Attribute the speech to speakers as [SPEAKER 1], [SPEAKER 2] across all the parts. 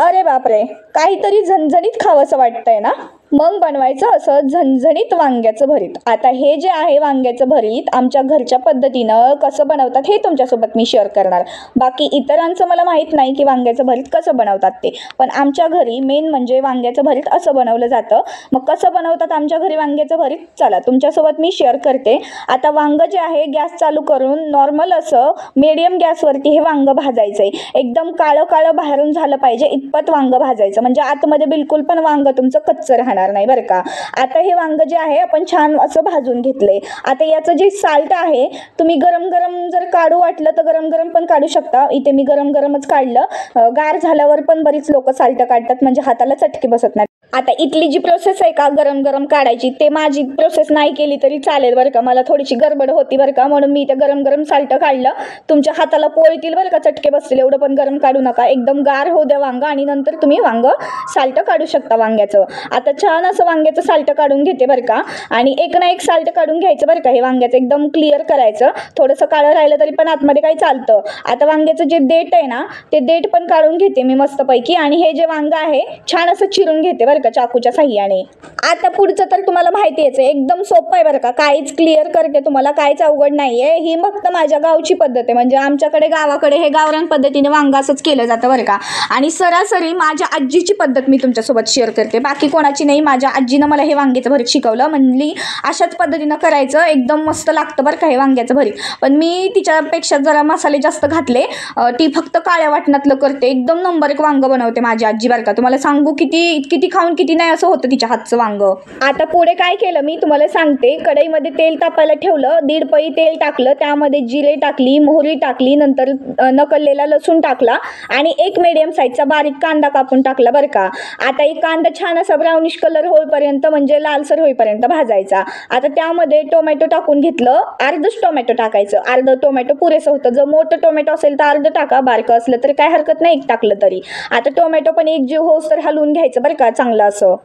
[SPEAKER 1] अरे बापरे, काहीतरी झणझणीत खावंसं वाटतंय ना? मग बनवायचं असं झणझणीत वांग्याचं भरीत. आता हे जे आहे वांग्याचं भरीत आमच्या घरच्या पद्धतीनं कसं बनवतात हे तुमच्यासोबत मी शेअर करणार. बाकी इतरांचं मला माहीत नाही की वांग्याचं भरीत कसं बनवतात ते, पण आमच्या घरी मेन म्हणजे वांग्याचं भरीत असं बनवलं जातं. मग कसं बनवतात आमच्या घरी वांग्याचं भरीत, चला तुमच्यासोबत मी शेअर करते. आता वांगं जे आहे गॅस चालू करून नॉर्मल असं मीडियम गॅसवरती हे वांगं भाजायचं आहे. एकदम काळं काळं बाहेरून झालं पाहिजे इतपत वांगं भाजायचं, म्हणजे आतमध्ये बिलकुल पण वांगं तुमचं कच्चं राहणार नाही बरं का. आता हे वांगं जे आहे आपण छान असं भाजून घेतलंय. आता याचं जे साल्ट आहे तुम्ही गरम गरम जर काढू वाटलं तर गरम गरम पण काढू शकता. इथे मी गरम गरमच काढलं. गार झाल्यावर पण बरीच लोक साल्ट काढतात, म्हणजे हाताला चटके बसत नाही. आता इथली जी प्रोसेस आहे का गरम गरम काढायची, ते माझी प्रोसेस नाही केली तरी चालेल बरं का. मला थोडीशी गडबड होती बरं का, म्हणून मी इथे गरम गरम साल्ट काढलं. तुमच्या हाताला पोळतील बरं का, चटके बसतील, एवढं पण गरम काढू नका. एकदम गार होऊ द्या वांगं आणि नंतर तुम्ही वांगं साल्ट काढू शकता वांग्याचं. आता छान असं वांग्याचं साल्ट काढून घेते बरं का, आणि एक ना एक साल्ट काढून घ्यायचं बरं का. हे वांग्याचं एकदम क्लिअर करायचं, थोडंसं काळं राहिलं तरी पण आतमध्ये काही चालतं. आता वांग्याचं जे देठ आहे ना ते देठ पण काढून घेते मी मस्तपैकी, आणि हे जे वांगं आहे छान असं चिरून घेते बरं का चाकूच्या साह्याने. आता पुढचं तर तुम्हाला माहिती आहे, एकदम सोपं आहे बरं का. काहीच क्लिअर करते तुम्हाला, काहीच अवघड नाहीये. ही फक्त माझ्या गावची पद्धत आहे, म्हणजे आमच्याकडे गावाकडे हे गावरान पद्धतीने वांगं असंच केलं जातं बरं का. आणि सरासरी माझ्या आजीची पद्धत मी तुमच्यासोबत शेअर करते, बाकी कोणाची नाही. माझ्या आजीनं मला हे वांग्याचं भरीत शिकवलं, म्हणली अशाच पद्धतीनं करायचं, एकदम मस्त लागतं बरं का हे वांग्याचं भरीत. पण मी तिच्यापेक्षा जरा मसाले जास्त घातले. ती फक्त काळ्या वाटणातलं करते, एकदम नंबर एक वांगं बनवते माझी आजी बरं का. तुम्हाला सांगू किती खाऊन किती नाही असं होतं तिच्या हातचं वांगं. आता पुढे काय केलं मी तुम्हाला सांगते. कढईमध्ये तेल तापायला ठेवलं, 1.5 पळी तेल टाकलं, त्यामध्ये जिरे टाकली, मोहरी टाकली, नंतर नकळलेला लसूण टाकला आणि एक मीडियम साईजचा बारीक कांदा कापून टाकला बरं का. आता एक कांदा छान असा ब्राउनिश कलर होईपर्यंत, म्हणजे लालसर होईपर्यंत भाजायचा. आता त्यामध्ये टोमॅटो टाकून घेतलं, अर्धच टोमॅटो टाकायचं, अर्ध टोमॅटो पुरेसं होतं. जर मोठं टोमॅटो असेल तर अर्ध टाका, बारकं असलं तर काय हरकत नाही एक टाकलं तरी. आता टोमॅटो पण एकजीव होस तर हलवून घ्यायचं बरं का चांगलं असं.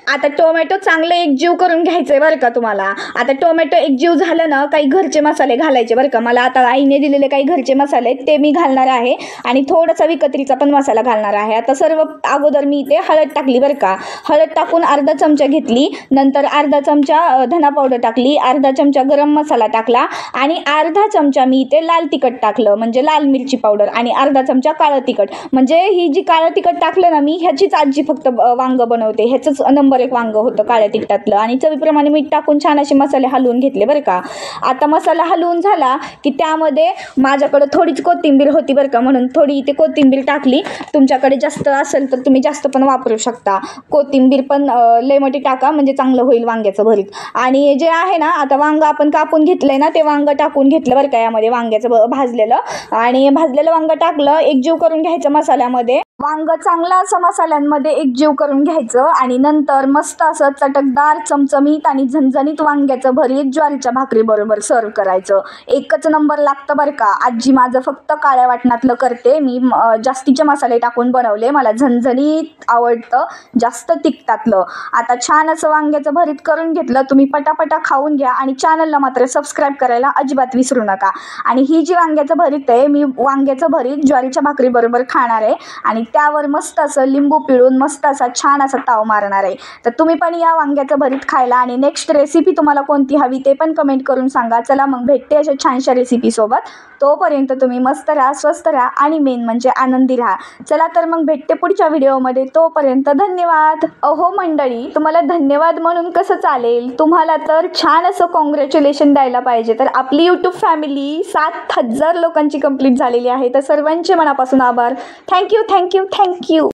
[SPEAKER 1] आता टोमॅटो चांगलं एकजीव करून घ्यायचंय बरं का तुम्हाला. आता टोमॅटो एकजीव झालं ना, काही घरचे मसाले घालायचे बरं का. मला आता आईने दिलेले काही घरचे मसाले ते मी घालणार आहे, आणि थोडासा विकत्रीचा पण मसाला घालणार आहे. आता सर्व अगोदर मी इथे हळद टाकली बरं का. हळद टाकून अर्धा चमचा घेतली, नंतर अर्धा चमचा धना पावडर टाकली, अर्धा चमचा गरम मसाला टाकला, आणि अर्धा चमचा मी इथे लाल तिखट टाकलं, म्हणजे लाल मिरची पावडर, आणि अर्धा चमचा काळं तिखट. म्हणजे ही जी काळं तिखट टाकलं ना मी, ह्याचीच आजी फक्त वांगं बनवते, ह्याचंच नंबर एक वांगं होतं काळ्या तिखटातलं. आणि चवीप्रमाणे मीठ टाकून छान असे मसाले हलवून घेतले बरं का. आता मसाला हलवून झाला की त्यामध्ये माझ्याकडे थोडीच कोथिंबीर होती बरं का, म्हणून थोडी इथे कोथिंबीर टाकली. तुमच्याकडे जास्त असेल तर तुम्ही जास्त पण वापरू शकता. कोथिंबीर पण लय मोठी टाका, म्हणजे चांगलं होईल वांग्याचं भरीत. आणि जे आहे ना, आता वांगं आपण कापून घेतलंय ना, ते वांगं टाकून घेतलं बरं का यामध्ये, वांग्याचं भाजलेलं. आणि भाजलेलं वांगं टाकलं, एकजीव करून घ्यायचं मसाल्यामध्ये. वांगं चांगलं असं मसाल्यांमध्ये एकजीव करून घ्यायचं, आणि नंतर मस्त असं चटकदार चमचमीत आणि झणझणीत वांग्याचं भरीत ज्वारीच्या भाकरी बरोबर सर्व करायचं. एकच नंबर लागतं बरं का. आजी माझं फक्त काळ्या वाटणातलं करते, मी जास्तीचे मसाले टाकून बनवले, मला झणझणीत आवडतं, जास्त तिखटातलं. आता छान असं वांग्याचं भरीत करून घेतलं. तुम्ही पटापटा खाऊन घ्या, आणि चॅनलला मात्र सबस्क्राईब करायला अजिबात विसरू नका. आणि ही जी वांग्याचं भरीत आहे, मी वांग्याचं भरीत ज्वारीच्या भाकरी बरोबर खाणार आहे, आणि त्यावर मस्त असं लिंबू पिळून मस्त असा छान असा ताव मारणार आहे. तर तुम्ही पण या वांग्याचं भरीत खायला. आणि नेक्स्ट रेसिपी तुम्हाला कोणती हवी ते पण कमेंट करून सांगा. चला मग भेटते अशा छानशा रेसिपीसोबत. तोपर्यंत तुम्ही मस्त राहा, स्वस्त राहा, आणि मेन म्हणजे आनंदी राहा. चला तर मग भेटते पुढच्या व्हिडिओमध्ये. तोपर्यंत धन्यवाद. अहो मंडळी, तुम्हाला धन्यवाद म्हणून कसं चालेल, तुम्हाला तर छान असं कॉंग्रॅच्युलेशन द्यायला पाहिजे. तर आपली यूट्यूब फॅमिली 7,000 लोकांची कंप्लीट झालेली आहे, तर सर्वांचे मनापासून आभार. थँक्यू.